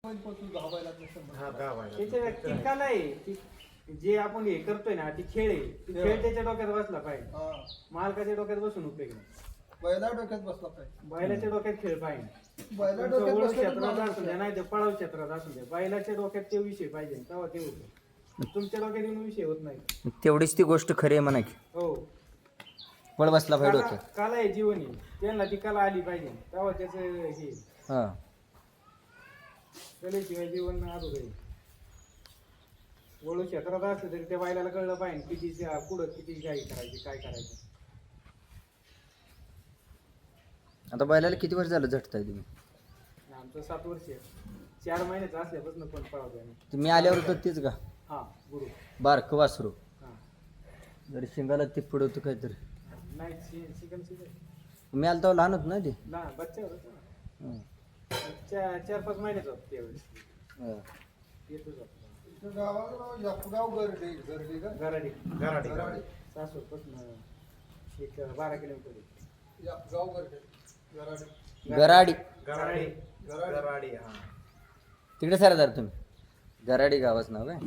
ती कला आहे जे आपण हे करतोय ना ती खेळ आहे. ती खेळ त्याच्या डोक्यात बसला पाहिजे, मालकाच्या डोक्यात बसून उपयोग नाही. बैला डोक्यात बसला पाहिजे, बैलाच्या डोक्यात खेळ पाहिजे. बैला डोक्यात वळू क्षेत्रात असू द्या नाही तर पळाव क्षेत्रात असू द्या, बैलाच्या डोक्यात ते विषय पाहिजे तेव्हा ते होतं. तुमच्या डोक्यात येऊन विषय होत नाही. तेवढीच ती गोष्ट खरी आहे म्हणा की हो, पळ बसला पाहिजे होतं. कला आहे जीवनी, त्यांना ती कला आली पाहिजे तेव्हा त्याचं हे हां कलेशिवाय जीवन अधुरं आहे. वळू क्षेत्रात असलं तरी त्या बैलाला कळलं पाहिजे किती पुढं किती गाई करायची काय करायचं. आता बैलाला किती वर्ष झालं झटताय तुम्ही? आमचं 7 वर्ष 4 महिन्याचं असल्यापासून कोण पळवतोय आम्ही. तुम्ही आल्यावर तर तेच का हा गुरु बारकं वासरू हा जर शिंगाला ते पुढं होतं काहीतरी. नाही चिकन मी आलो तेव्हा लहान होत ना ते. लहान बच्चा होता ना, हं. 4-5 महिन्याचा होता त्यावेळेस. हं. येतोच होता गावाचं नाव यापगाव गरडे गरडे का गराडी गराडे सासूरपासून एक 12 किलोमीटर आहे. यापगाव गरडे गराडे गराडी गराडी गराडे तिकडे सरदार तुम्ही गराडी गावाचं नाव आहे.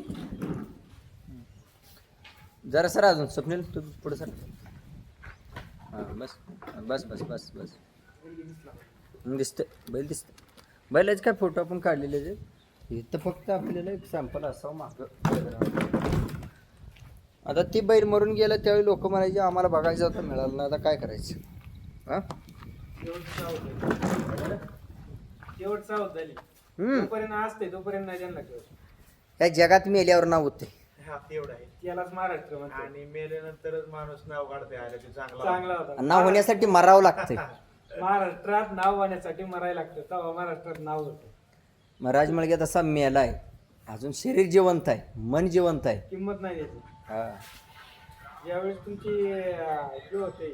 जरा सर अजून स्वप्नील तू पुढे सर. हां बस बस बस बस बस दिसतं बैल दिसतं. बैलाचे काय फोटो आपण काढलेले आहेत. इथं फक्त आपल्याला एक सॅम्पल असावं मागं. आता ती बैल मरून गेलं त्यावेळी लोक म्हणायचे आम्हाला बघायचं होतं मिळालं ना, आता काय करायचं. हां शेवट सावध झाली तोपर्यंत असते तोपर्यंत नाही त्यांना कळत. या जगात मेल्यावर नाव होते. हा तेवढं आहे. त्यालाच महाराष्ट्र म्हणतात. आणि मेल्यानंतरच माणूस नाव काढते आले ते चांगला चांगला होता. नाव होण्यासाठी मरावं लागतंय. महाराष्ट्रात नाव होण्यासाठी मरायला लागतं तेव्हा महाराष्ट्रात नाव होतं. मग राजमळग्यात असा मेला आहे, अजून शरीर जिवंत आहे, मन जिवंत आहे. किंमत नाही त्याची. हा ज्यावेळेस तुमची हे होते